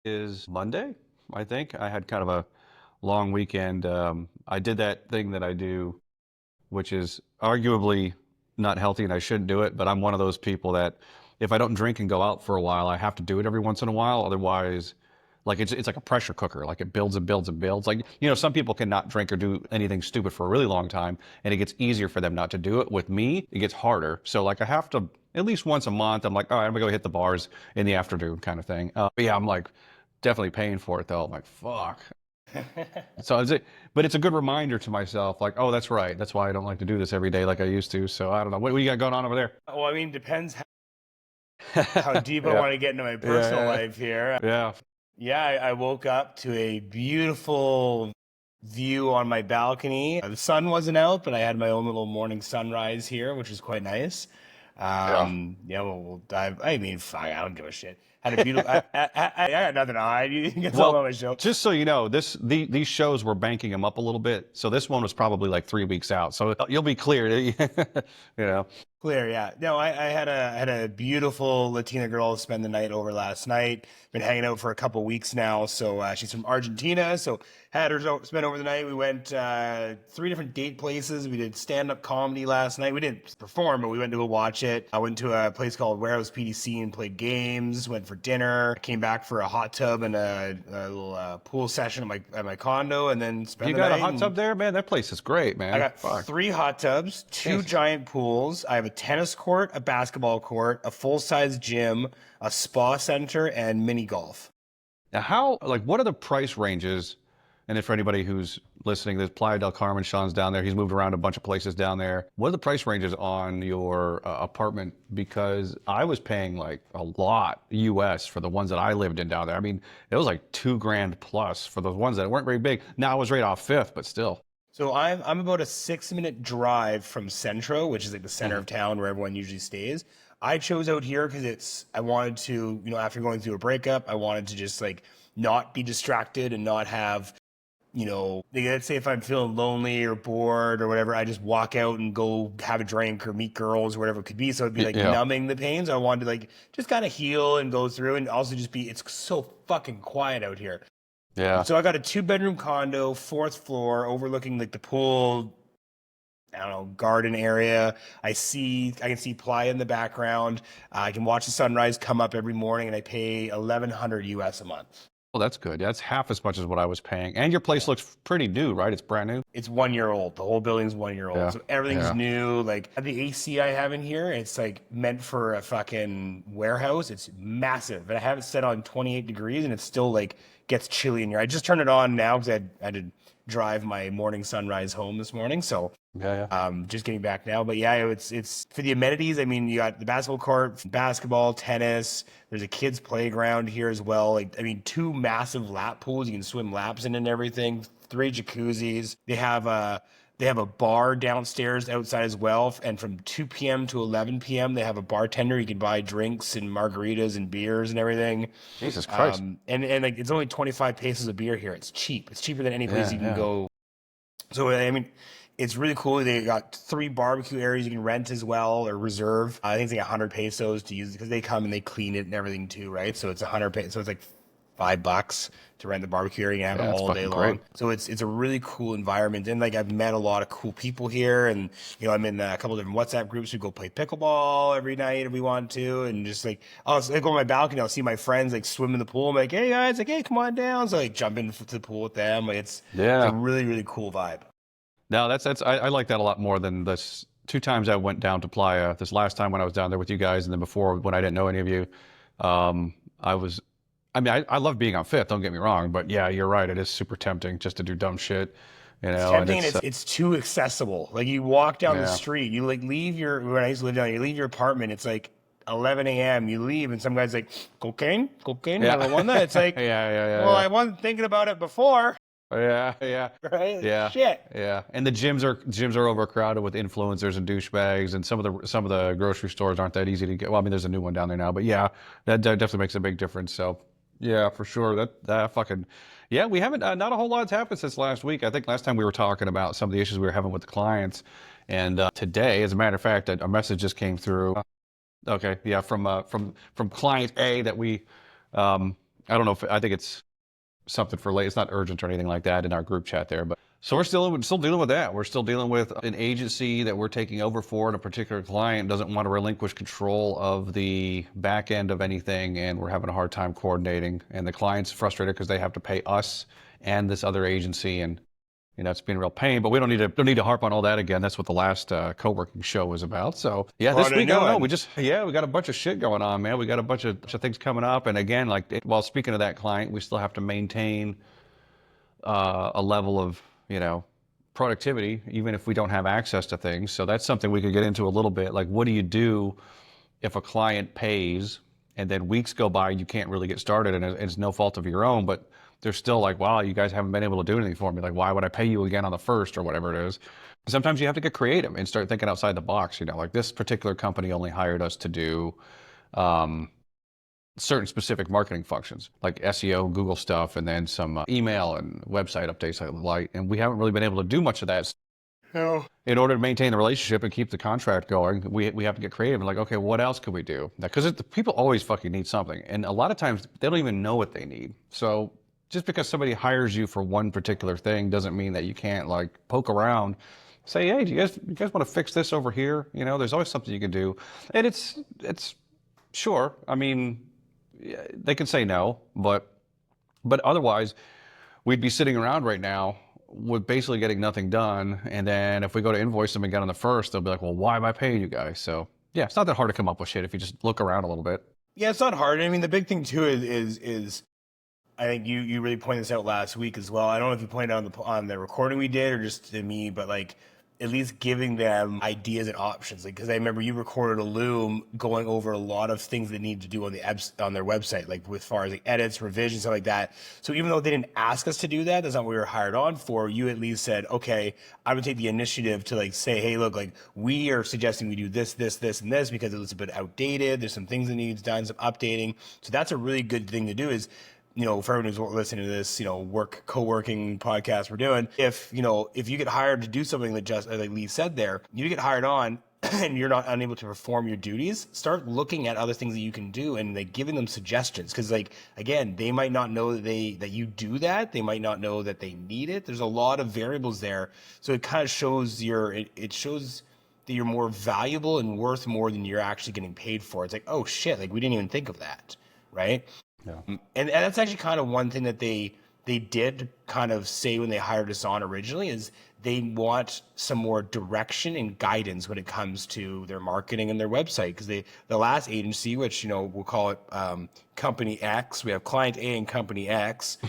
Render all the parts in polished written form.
Is Monday, I think. I had kind of a long weekend. I did that thing that I do, which is arguably not healthy and I shouldn't do it, but I'm one of those people that if I don't drink and go out for a while, I have to do it every once in a while. Otherwise, like it's like a pressure cooker. Like it builds and builds and builds. Like, some people cannot drink or do anything stupid for a really long time, and it gets easier for them not to do it. With me, it gets harder. So like I have to at least once a month, I'm like, all right, I'm gonna go hit the bars in the afternoon kind of thing. But yeah, I'm like definitely paying for it though. I'm like, fuck. So but it's a good reminder to myself, like, oh, that's right. That's why I don't like to do this every day like I used to. So I don't know. What do you got going on over there? Well, I mean, depends how deep I Yeah. want to get into my personal Yeah. life here. Yeah. Yeah, I woke up to a beautiful view on my balcony. The sun wasn't out, but I had my own little morning sunrise here, which is quite nice. Yeah. Yeah, we'll dive. I mean, fuck, I don't give a shit. Had a beautiful. I got nothing to hide. You can tell about Well, my show. just so you know, these shows we're banking them up a little bit. So this one was probably like 3 weeks out. So you'll be clear. You know. Clear, yeah. No, I had a beautiful Latina girl spend the night over last night. Been hanging out for a couple weeks now. So she's from Argentina. So had her spend over the night. We went 3 different date places. We did stand-up comedy last night. We didn't perform, but we went to go watch it. I went to a place called Warehouse PDC and played games. Went for dinner. Came back for a hot tub and a little pool session at my condo, and then spent You the got a night. hot tub there, man? That place is great, I man. got Fuck. 3 hot tubs, two Jesus. giant pools. I have a tennis court, a basketball court, a full-size gym, a spa center, and mini golf. Now, what are the price ranges? And if for anybody who's listening, there's Playa del Carmen, Sean's down there. He's moved around a bunch of places down there. What are the price ranges on your apartment? Because I was paying like a lot US for the ones that I lived in down there. I mean, it was like 2 grand plus for the ones that weren't very big. Now I was right off Fifth, but still. So I'm about a 6-minute drive from Centro, which is like the center Mhm. of town where everyone usually stays. I chose out here because I wanted to, after going through a breakup, I wanted to just like not be distracted and not have, like, let's say if I'm feeling lonely or bored or whatever, I just walk out and go have a drink or meet girls or whatever it could be. So it'd be like Yeah. numbing the pain. So I wanted to like just kind of heal and go through and also just it's so fucking quiet out here. Yeah. So I got a 2-bedroom condo, 4th floor, overlooking like the pool, I don't know, garden area. I can see Playa in the background. I can watch the sunrise come up every morning, and I pay 1,100 US a month. Well, that's good. That's half as much as what I was paying. And your place Yeah. looks pretty new, right? It's brand new. It's 1 year old. The whole building's 1 year old. Yeah. So everything's Yeah. new. Like the AC I have in here, it's like meant for a fucking warehouse. It's massive. But I have it set on 28 degrees and it still like gets chilly in here. I just turned it on now because I had to drive my morning sunrise home this morning. So Yeah. Yeah. just getting back now. But yeah, it's for the amenities. I mean, you got the basketball court, basketball, tennis. There's a kids playground here as well. Like, I mean, 2 massive lap pools you can swim laps in and everything. 3 jacuzzis. They have a bar downstairs outside as well. And from 2 p.m. to 11 p.m., they have a bartender. You can buy drinks and margaritas and beers and everything. Jesus Christ. And like it's only 25 pesos a beer here. It's cheap. It's cheaper than any place Yeah. you can Yeah. go. So I mean, it's really cool. They got 3 barbecue areas you can rent as well or reserve. I think it's like 100 pesos to use because they come and they clean it and everything too, right? So it's 100 pesos. So it's like $5 to rent the barbecue area. You can have Yeah, it that's all day fucking long. great. So it's a really cool environment. And like I've met a lot of cool people here, and I'm in a couple different WhatsApp groups. We go play pickleball every night if we want to, and just like I'll go on my balcony. I'll see my friends like swim in the pool. I'm like, hey guys, like hey, come on down. So like jump into the pool with them. Like it's a Yeah. really really cool vibe. No, I like that a lot more than this 2 times I went down to Playa. This last time when I was down there with you guys, and then before when I didn't know any of you. I was, I mean, I love being on Fifth, don't get me wrong, but yeah, you're right. It is super tempting just to do dumb shit, It's and tempting and it's, it's too accessible. Like you walk down the yeah, street, you like leave your when I used to live down, you leave your apartment, it's like 11 a.m. You leave and some guy's like, cocaine? Cocaine? yeah, Marijuana? It's like, yeah, yeah, well, yeah, I wasn't thinking about it before, yeah, yeah, right? Like, yeah, shit. yeah. And the gyms are overcrowded with influencers and douchebags, and some of the grocery stores aren't that easy to get. Well, I mean, there's a new one down there now, but yeah, that definitely makes a big difference. So yeah, for sure. That fucking yeah, we haven't not a whole lot's happened since last week. I think last time we were talking about some of the issues we were having with the clients, and today, as a matter of fact, a message just came through. Okay, yeah, from client A that we I don't know if I think it's something for late. It's not urgent or anything like that in our group chat there, but so we're still dealing with that. We're still dealing with an agency that we're taking over for, and a particular client doesn't want to relinquish control of the back end of anything, and we're having a hard time coordinating. And the client's frustrated because they have to pay us and this other agency, and it's been a real pain. But we don't need to harp on all that again. That's what the last co-working show was about. So yeah, We're this on a week I new don't know. one. We got a bunch of shit going on, man. We got a bunch of things coming up, and again, while speaking of that client, we still have to maintain a level of productivity, even if we don't have access to things. So that's something we could get into a little bit. Like, what do you do if a client pays and then weeks go by and you can't really get started, and it's no fault of your own, but they're still like, wow, you guys haven't been able to do anything for me. Like, why would I pay you again on the first or whatever it is? Sometimes you have to get creative and start thinking outside the box. Like this particular company only hired us to do um, certain specific marketing functions like SEO, Google stuff, and then some email and website updates like, and we haven't really been able to do much of that. No. In order to maintain the relationship and keep the contract going, we have to get creative and like, okay, what else could we do? Because people always fucking need something, and a lot of times they don't even know what they need. So just because somebody hires you for one particular thing doesn't mean that you can't like poke around, say, hey, do you guys want to fix this over here? There's always something you can do, and it's sure. I mean, they can say no, but otherwise, we'd be sitting around right now with basically getting nothing done. And then if we go to invoice them again on the first, they'll be like, well, why am I paying you guys? So yeah, it's not that hard to come up with shit if you just look around a little bit. Yeah, it's not hard. I mean, the big thing too is I think you really pointed this out last week as well. I don't know if you pointed out on the recording we did or just to me, but like at least giving them ideas and options. Like, because I remember you recorded a Loom going over a lot of things they need to do on their website, like with far as like edits, revisions, stuff like that. So even though they didn't ask us to do that, that's not what we were hired on for. You at least said, okay, I'm gonna take the initiative to like say, hey, look, like we are suggesting we do this, this, this, and this because it's a bit outdated. There's some things that needs done, some updating. So that's a really good thing to do is, for everyone who's listening to this, co-working podcast we're doing, if you get hired to do something that just like Lee said there, you get hired on and you're not unable to perform your duties, start looking at other things that you can do and like giving them suggestions. Cause like, again, they might not know that you do that. They might not know that they need it. There's a lot of variables there. So it kind of shows it shows that you're more valuable and worth more than you're actually getting paid for. It's like, oh shit, like we didn't even think of that. Right. Yeah. And that's actually kind of one thing that they did kind of say when they hired us on originally is they want some more direction and guidance when it comes to their marketing and their website. Because the last agency, which, we'll call it Company X, we have Client A and Company X,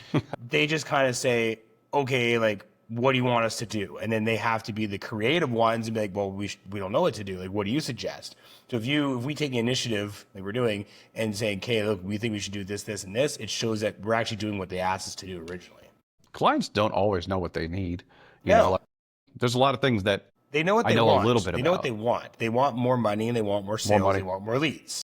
they just kind of say, okay, like, what do you want us to do? And then they have to be the creative ones and be like, well, we don't know what to do. Like, what do you suggest? So if we take the initiative like we're doing and saying, okay, look, we think we should do this, this, and this, it shows that we're actually doing what they asked us to do originally. Clients don't always know what they need. No. There's a lot of things that they know what I they know want. a little bit They about. know what they want. They want more money and they want more sales. They want more leads.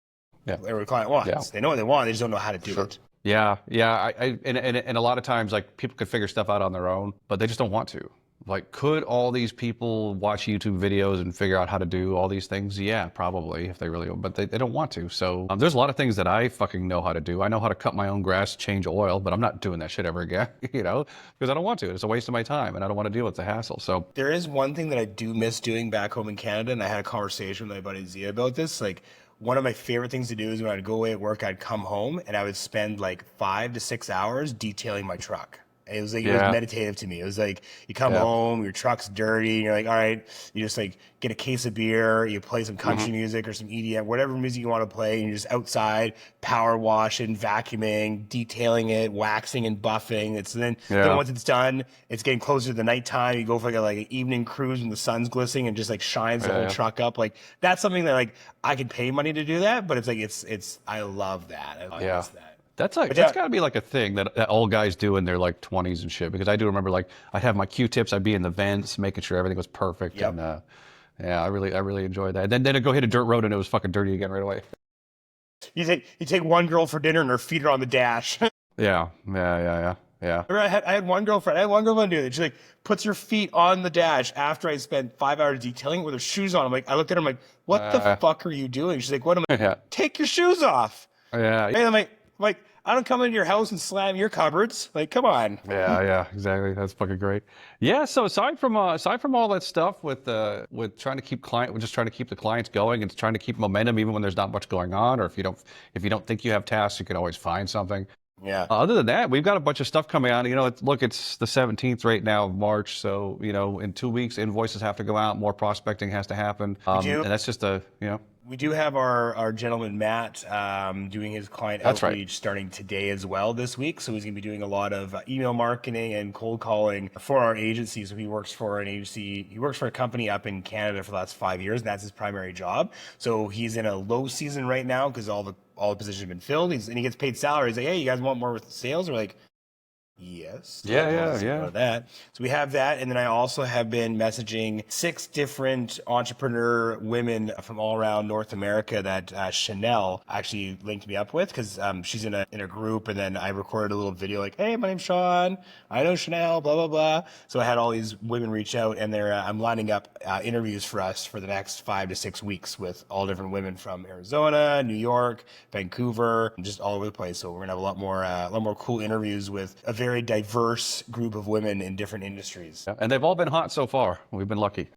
Yeah. Every client wants. Yeah. They know what they want. They just don't know how to do it. Yeah. And a lot of times, like, people could figure stuff out on their own, but they just don't want to. Like, could all these people watch YouTube videos and figure out how to do all these things? Yeah, probably, if they really, but they don't want to. So there's a lot of things that I fucking know how to do. I know how to cut my own grass, change oil, but I'm not doing that shit ever again, because I don't want to. It's a waste of my time and I don't want to deal with the hassle. So there is one thing that I do miss doing back home in Canada, and I had a conversation with my buddy Zia about this. Like, one of my favorite things to do is when I'd go away at work, I'd come home and I would spend like 5 to 6 hours detailing my truck. It was like, it was meditative to me. It was like, you come home, your truck's dirty, and you're like, all right, you just like get a case of beer, you play some country music or some EDM, whatever music you want to play, and you're just outside, power washing, vacuuming, detailing it, waxing and buffing. Then once it's done, it's getting closer to the nighttime. You go for like an evening cruise when the sun's glistening and just like shines the whole truck up. Like, that's something that like I could pay money to do that, but it's like, I love that. I miss that. That's got to be like a thing that all guys do in their like 20s and shit. Because I do remember, like, I'd have my Q-tips, I'd be in the vents, making sure everything was perfect. Yep. And I really enjoyed that. And then I'd go hit a dirt road and it was fucking dirty again right away. You take one girl for dinner and her feet are on the dash. Yeah. I had one girlfriend. Do that. She like puts her feet on the dash after I spent 5 hours detailing with her shoes on. I looked at her. I'm like, what the fuck are you doing? She's like, what am I? Take your shoes off. Yeah. And I'm like, I don't come into your house and slam your cupboards. Like, come on. Yeah, yeah, exactly. That's fucking great. Yeah. So aside from all that stuff with trying to keep client, we're just trying to keep the clients going and trying to keep momentum even when there's not much going on, or if you don't think you have tasks, you can always find something. Yeah. Other than that, we've got a bunch of stuff coming out. You know, it's the 17th right now of March, so you know, in 2 weeks, invoices have to go out, more prospecting has to happen, We do. and that's just We do have our gentleman Matt doing his client that's right. outreach starting today as well this week. So he's going to be doing a lot of email marketing and cold calling for our agency. So he works for an agency. He works for a company up in Canada for the last 5 years, and that's his primary job. So he's in a low season right now because all the positions have been filled. And he gets paid salary. He's like, hey, you guys want more with sales? We're like, yes. Yeah, yeah, Let's go yeah. to that. So we have that. And then I also have been messaging 6 different entrepreneur women from all around North America that Chanel actually linked me up with because she's in a group. And then I recorded a little video like, hey, my name's Sean. I know Chanel, blah, blah, blah. So I had all these women reach out and I'm lining up interviews for us for the next 5 to 6 weeks with all different women from Arizona, New York, Vancouver, just all over the place. So we're going to have a lot more cool interviews with a very diverse group of women in different industries. Yeah. And they've all been hot so far. We've been lucky,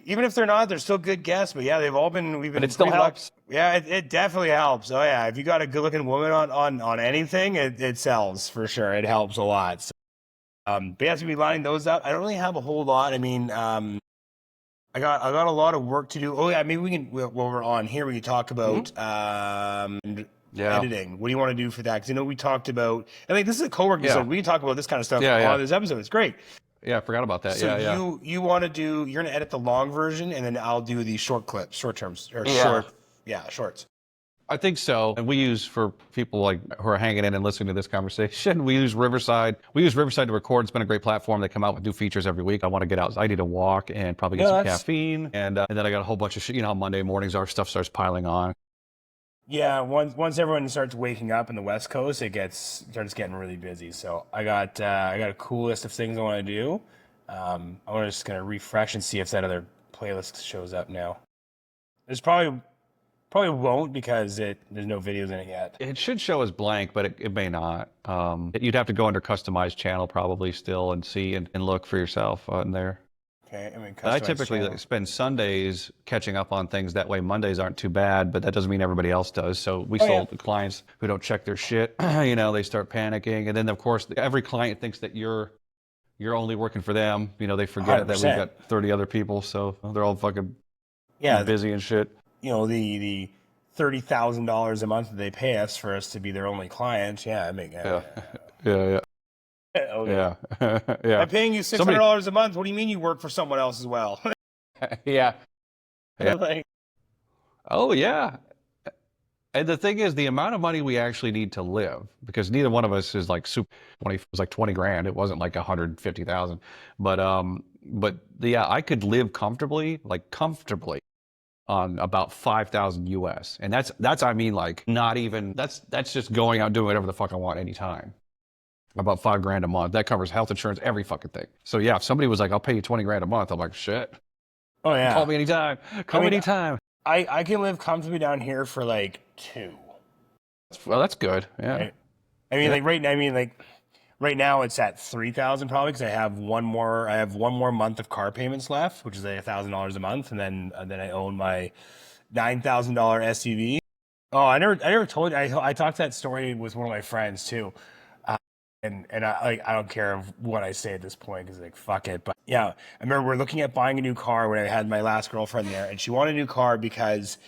Even if they're not, they're still good guests. But yeah, we've but been it still pretty lucky. helps. Yeah, it definitely helps. Oh yeah, if you got a good looking woman on anything, it sells for sure. It helps a lot. So, but yeah, so we lining those up. I don't really have a whole lot. I mean, I got a lot of work to do. Oh yeah, maybe while we're on here, we can talk about Yeah. editing. What do you want to do for that? Because we talked about. I mean, this is a co-working, so Yeah. we can talk about this kind of stuff Yeah, yeah. on this episode. It's great. Yeah, I forgot about that. So Yeah, yeah. you want to do? You're gonna edit the long version, and then I'll do the short clips, short terms, or Yeah. shorts. I think so. And we use, for people like who are hanging in and listening to this conversation, we use Riverside. We use Riverside to record. It's been a great platform. They come out with new features every week. I want to get out. I need to walk and probably get No, some that's caffeine. And then I got a whole bunch of shit. You know how Monday mornings our stuff starts piling on. yeah. Once everyone starts waking up in the West Coast, starts getting really busy. So I got a cool list of things I want to do. I'm just gonna refresh and see if that other playlist shows up now. There's probably won't because there's no videos in it yet. It should show as blank, but it may not. You'd have to go under customized channel probably still and see and look for yourself on there. Okay, I mean, I customized typically channel. spend Sundays catching up on things. That way Mondays aren't too bad, but that doesn't mean everybody else does. So we Oh yeah, sold to clients who don't check their shit. You know, they start panicking. And then of course every client thinks that you're only working for them. You know, they forget that we've 100%. got 30 other people, so they're all fucking Yeah, busy and shit. the $30,000 a month that they pay us for us to be their only client. Yeah, I mean, Yeah. Yeah, okay. yeah. Yeah. I'm paying you Somebody $600 a month. What do you mean you work for someone else as well? yeah. Yeah. Like, Oh yeah. And the thing is, the amount of money we actually need to live, because neither one of us is like super 20, it was like 20 grand. It wasn't like 150,000. But yeah, I could live comfortably, like comfortably on about 5,000 US. And I mean, like not even, that's just going out doing whatever the fuck I want anytime. About 5 grand a month. That covers health insurance, every fucking thing. So yeah, if somebody was like, I'll pay you 20 grand a month, I'm like, shit, oh call yeah. me anytime. I Call me mean, anytime. I can live comfortably down here for like 2. Well, that's good. Yeah. Right? I mean, Yeah. like right now it's at 3,000 probably because I have one more month of car payments left, which is like $1,000 a month, and then I own my $9,000 SUV. Oh, I never told you. I talked that story with one of my friends too. And I don't care what I say at this point because like fuck it. But yeah, I remember we're looking at buying a new car when I had my last girlfriend there, and she wanted a new car because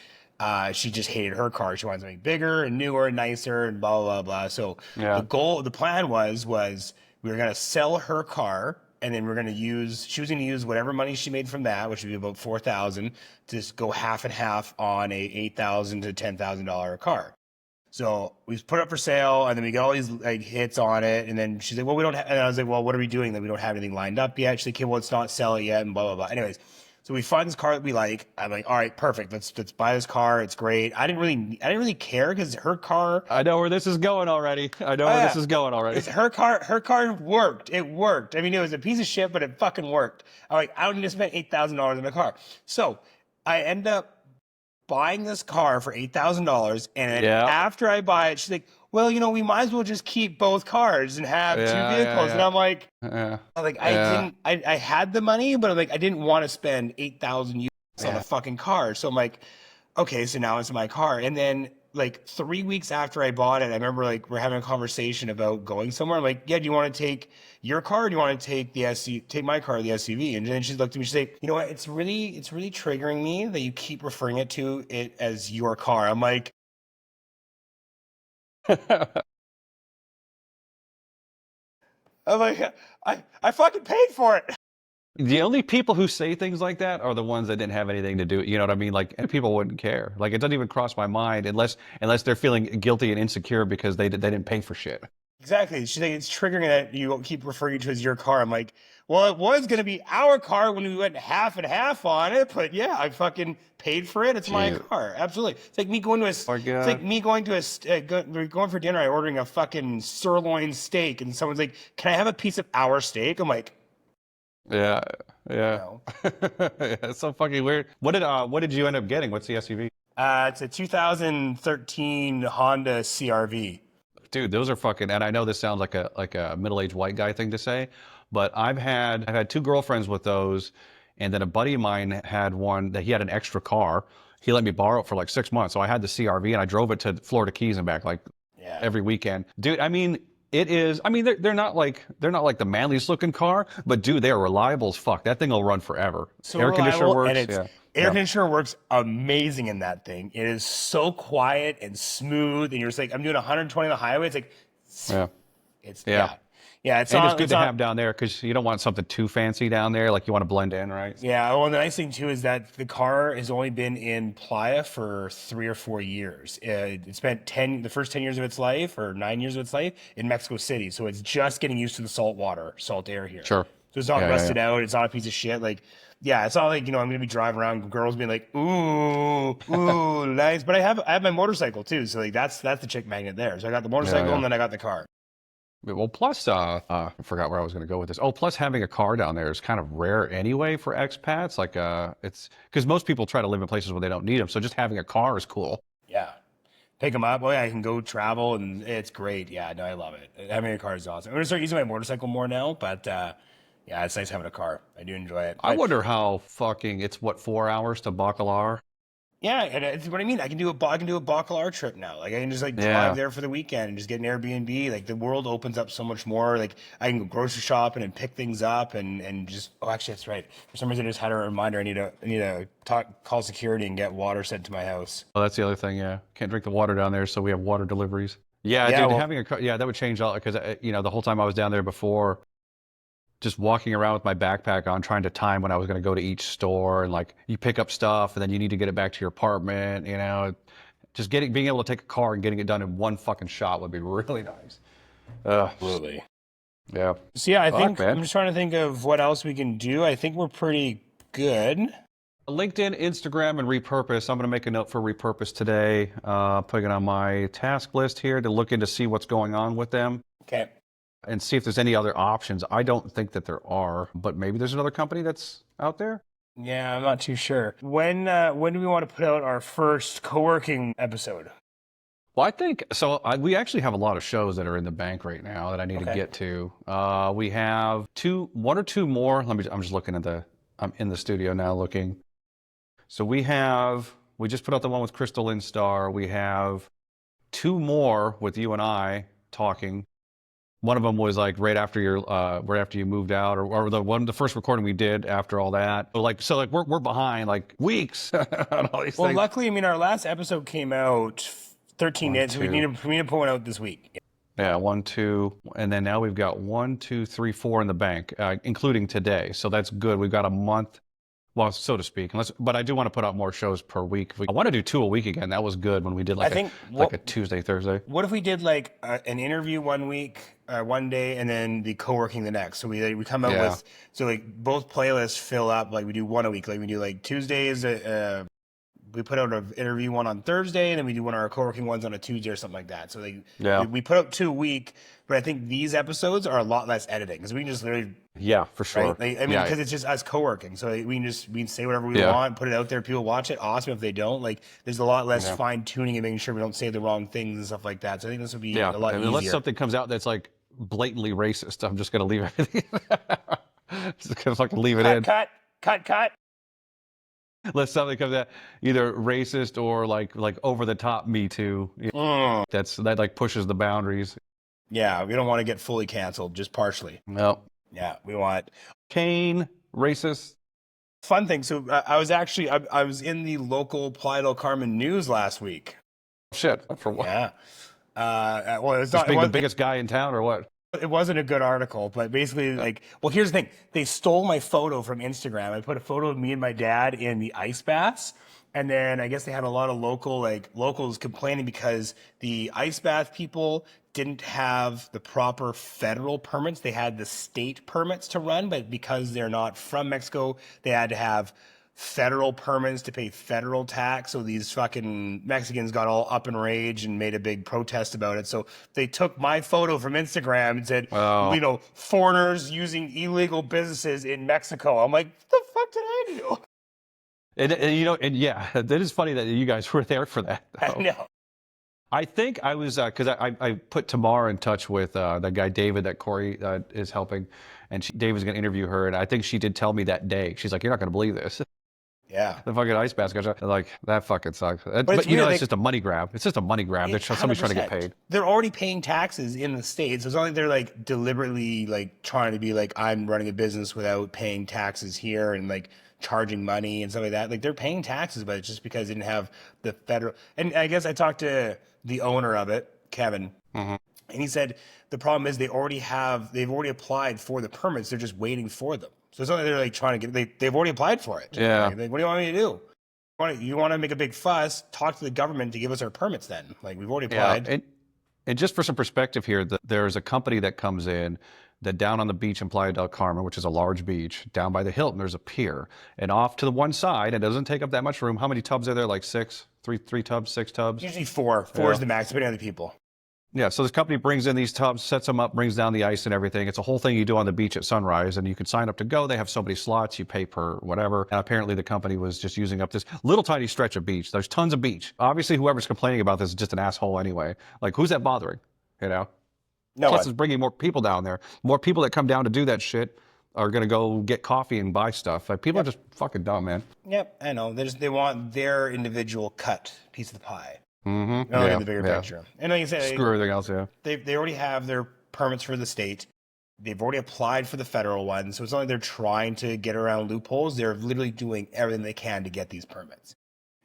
she just hated her car. She wanted something bigger and newer and nicer and blah blah blah. So Yeah. the plan was we were gonna sell her car. And then she was gonna use whatever money she made from that, which would be about 4,000, to just go half and half on a $8,000 to $10,000 car. So we put it up for sale, and then we got all these like hits on it. And then she's like, "Well, we don't." And I was like, "Well, what are we doing? That we don't have anything lined up yet." She's like, "Okay, well, let's not sell it yet." And blah blah blah. Anyways, so we find this car that we like. I'm like, "All right, perfect. Let's buy this car. It's great." I didn't really care because her car. I know where this is going already. I know Oh where yeah, this is going already. her car worked. It worked. I mean, it was a piece of shit, but it fucking worked. I'm like, I don't need to spend $8,000 on a car. So I end up buying this car for $8,000, and then Yeah. after I buy it, she's like, well, we might as well just keep both cars and have two Yeah, vehicles. And yeah, I'm like, yeah, I yeah, didn't, I had the money, but like, I didn't want to spend 8,000 US on a yeah. fucking car. So I'm like, okay, so now it's my car. And then like 3 weeks after I bought it, I remember like we're having a conversation about going somewhere. I'm like, yeah, do you want to take your car? Or do you want to take the SUV, take my car, the SUV? And then she looked at me, she's like, you know what? It's really triggering me that you keep referring to it as your car. I'm like, I fucking paid for it. The only people who say things like that are the ones that didn't have anything to do. You know what I mean? Like, and people wouldn't care. Like, it doesn't even cross my mind unless they're feeling guilty and insecure because they didn't pay for shit. Exactly. She's like, it's triggering that you keep referring to it as your car. I'm like, well, it was going to be our car when we went half and half on it, but yeah, I fucking paid for it. It's my Jeez. car. Absolutely. It's like me going to a, Oh my it's like God. me going to we're going for dinner. I ordering a fucking sirloin steak, and someone's like, can I have a piece of our steak? I'm like, Yeah, yeah. no. Yeah, it's so fucking weird. What did you end up getting? What's the SUV? It's a 2013 Honda CRV. Dude, those are fucking, and I know this sounds like a middle-aged white guy thing to say, but I've had two girlfriends with those, and then a buddy of mine had one that he had an extra car. He let me borrow it for like 6 months. So I had the CRV and I drove it to Florida Keys and back like Yeah. every weekend. Dude, I mean, it is, I mean, they're not like the manliest looking car, but dude, they are reliable as fuck. That thing will run forever. So Air conditioner reliable, and works. it's Yeah. air Yeah. conditioner works amazing in that thing. It is so quiet and smooth, and you're just like, I'm doing 120 on the highway. It's like, Yeah. it's Yeah. yeah, yeah. It's And it's on. good It's to on. have down there because you don't want something too fancy down there. Like you want to blend in, right? Yeah. Well, and the nice thing too is that the car has only been in Playa for 3 or 4 years. It spent the first 10 years of its life, or 9 years of its life, in Mexico City. So it's just getting used to the salt water, salt air here. Sure. So it's not Yeah, yeah, yeah. rusted out. It's not a piece of shit. Like, yeah, it's not like I'm gonna be driving around, girls being like, ooh, ooh, nice. But I have my motorcycle too. So like that's the chick magnet there. So I got the Yeah, motorcycle yeah. and then I got the car. Well, plus, I forgot where I was going to go with this. Oh, plus having a car down there is kind of rare anyway for expats. Like, it's because most people try to live in places where they don't need them. So just having a car is cool. Yeah. Pick them up. Oh yeah, I can go travel and it's great. Yeah, no, I love it. Having a car is awesome. I'm gonna start using my motorcycle more now, but yeah, it's nice having a car. I do enjoy it. I But wonder how fucking it's what 4 hours to Bacalar. yeah, and it's what I mean. I can do a Bacalar trip now. Like I can just like drive Yeah, there for the weekend and just get an Airbnb. Like the world opens up so much more. Like I can go grocery shopping and pick things up and just actually that's right. For some reason I just had a reminder. I need to call security and get water sent to my house. well, that's the other thing. Yeah, can't drink the water down there, so we have water deliveries. Yeah, Yeah, dude, well, having a car, yeah, that would change all because the whole time I was down there before, just walking around with my backpack on, trying to time when I was going to go to each store, and like you pick up stuff, and then you need to get it back to your apartment. Just being able to take a car and getting it done in one fucking shot would be really nice. Uh, absolutely. yeah. So yeah, I Fuck, think man. I'm just trying to think of what else we can do. I think we're pretty good. LinkedIn, Instagram, and repurpose. I'm going to make a note for repurpose today. Putting it on my task list here to look into see what's going on with them Okay. and see if there's any other options. I don't think that there are, but maybe there's another company that's out there. Yeah, I'm not too sure. When do we want to put out our first co-working episode? Well, I think so. We actually have a lot of shows that are in the bank right now that I need to Okay. get to. We have one or two more. I'm just looking I'm in the studio now looking. So we just put out the one with Crystal Instar. We have two more with you and I talking. One of them was like right after you moved out, or the first recording we did after all that. So we're behind like weeks on all these Well, things. luckily, I mean, our last episode came out 13 One, days. So we two. need to we need to put one out this week. Yeah, one, two, and then now we've got 1, 2, 3, 4 in the bank, including today. So that's good. We've got a month, well, so to speak. But I do want to put out more shows per week. I want to do two a week again. That was good when we did I like a think like what a Tuesday, Thursday. what if we did like an interview one week, one day, and then the co-working the next? So we come out Yeah, with like both playlists fill up. Like we do one a week. Like we do like Tuesdays. we put out an interview one on Thursday, and then we do one of our co-working ones on a Tuesday or something like that. So Yeah. we put out 2 a week, but I think these episodes are a lot less editing because we can just literally, Yeah, for sure. right? Like, I mean, Yeah. because it's just us co-working, so we can say whatever we Yeah. want, put it out there. People watch it, awesome. If they don't, like, there's a lot less Yeah. fine tuning and making sure we don't say the wrong things and stuff like that. So I think this would be Yeah. a lot And unless easier. something comes out that's like blatantly racist, I'm just gonna leave everything. Just gonna fucking leave it Cut, in. cut, cut, cut. Unless something comes out either racist or like over the top Me Too. That like pushes the boundaries. Yeah, we don't want to get fully canceled, just partially. No. Yeah, we want Kane, racist. fun thing. So I was actually I was in the local Playa del Carmen news last week. Shit. For what? Yeah. Well, it's Just not. being the biggest guy in town or what? It wasn't a good article, but basically, like, well, here's the thing: they stole my photo from Instagram. I put a photo of me and my dad in the ice baths, and then I guess they had a lot of locals complaining because the ice bath people didn't have the proper federal permits. They had the state permits to run, but because they're not from Mexico, they had to have federal permits to pay federal tax. So these fucking Mexicans got all up in rage and made a big protest about it. So they took my photo from Instagram and said, Oh. foreigners using illegal businesses in Mexico. I'm like, what the fuck did I do? And yeah, that is funny that you guys were there for that. I know. I think I was because I put Tamar in touch with the guy David that Corey is helping, and David's going to interview her, and I think she did tell me that day. She's like, "You're not going to believe this." Yeah. The fucking ice basket. Like that fucking sucks. But it's you know, weird, it's just a money grab. It's just a money grab. There's somebody's trying to get 100%. paid. They're already paying taxes in the States. It's not like they're like deliberately like trying to be like, I'm running a business without paying taxes here and like charging money and stuff like that. Like they're paying taxes, but it's just because they didn't have the federal. And I guess I talked to the owner of it, Kevin, and he said the problem is they've already applied for the permits. They're just waiting for them. So it's not like they're like trying to they've already applied for it. Yeah. Like, what do you want me to do? You want to make a big fuss? Talk to the government to give us our permits. Then, like we've already applied. Yeah, and just for some perspective here, there's a company that comes in that down on the beach in Playa del Carmen, which is a large beach, down by the Hilton, there's a pier, and off to the one side, it doesn't take up that much room. How many tubs are there? Like three tubs, 6 tubs? Usually four. Four is the max, depending on the people. Yeah, so this company brings in these tubs, sets them up, brings down the ice and everything. It's a whole thing you do on the beach at sunrise, and you can sign up to go. They have so many slots, you pay per whatever. And apparently the company was just using up this little tiny stretch of beach. There's tons of beach. Obviously, whoever's complaining about this is just an asshole anyway. Like, who's that bothering? You know? No Plus, one. it's bringing more people down there. More people that come down to do that shit are going to go get coffee and buy stuff. Like, people are just fucking dumb, man. Yep, I know. They want their individual cut piece of the pie. Mm-hmm. Not like the bigger picture. And like you said, Screw everything else, yeah. they already have their permits for the state. They've already applied for the federal one. So it's not like they're trying to get around loopholes. They're literally doing everything they can to get these permits.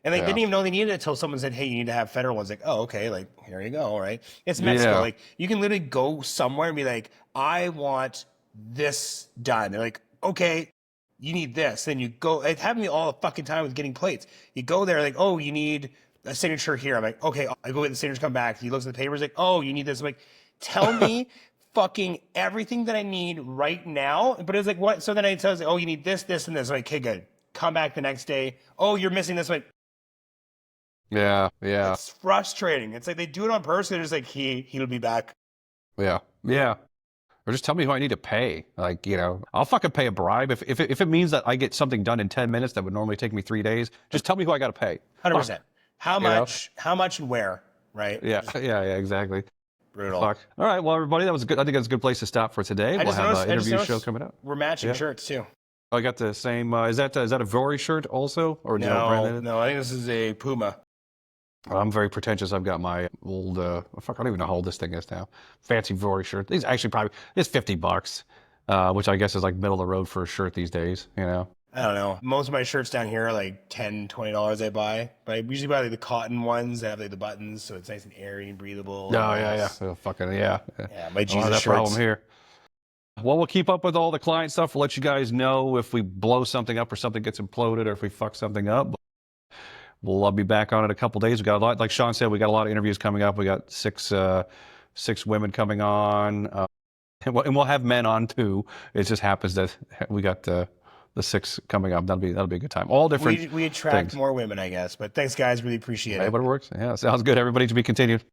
And they didn't even know they needed it until someone said, hey, you need to have federal ones. Like, oh, okay, like, here you go, all right? It's Mexico. Yeah. Like, you can literally go somewhere and be like, I want this done. They're like, okay, you need this. Then you go, it happened to me all the fucking time with getting plates. You go there, like, oh, you need a signature here. I'm like, okay, I go get the signatures, come back. He looks at the papers, like, oh, you need this. I'm like, tell me fucking everything that I need right now. But it was like, what? So then I tell us, oh, you need this, this, and this. I'm like, okay, good. Come back the next day. Oh, you're missing this. I'm like, Yeah. it's frustrating. It's like they do it on purpose. They're just like, he'll be back. Yeah. Or just tell me who I need to pay. Like, you know, I'll fucking pay a bribe. If it means that I get something done in 10 minutes that would normally take me 3 days, just tell me who I got to pay. 100%. How much and where, right? Yeah, exactly. Brutal. Fuck. All right, well, everybody, that was good. I think that's a good place to stop for today. We'll have an interview show coming up. We're matching shirts too. Oh, I got the same. Is that a Vori shirt also, or do you know brand it? No, I think this is a Puma. I'm very pretentious. I've got my old, fuck, I don't even know how old this thing is now. Fancy Vori shirt. These actually it's $50, which I guess is like middle of the road for a shirt these days, you know? I don't know. Most of my shirts down here are like $10, $20 I buy. But I usually buy like the cotton ones that have like the buttons, so it's nice and airy and breathable. Oh, yeah. Oh, fucking, yeah. Yeah, my Jesus that shirts. problem here. Well, we'll keep up with all the client stuff. We'll let you guys know if we blow something up or something gets imploded or if we fuck something up. We'll be back on in a couple days. We got a lot, like Sean said, we got a lot of interviews coming up. We got six women coming on, and we'll have men on too. It just happens that we got the 6 coming up. That'll be a good time. All different We attract things. more women, I guess. But thanks, guys. Really appreciate it. Whatever works. Yeah, sounds good. Everybody to be continued.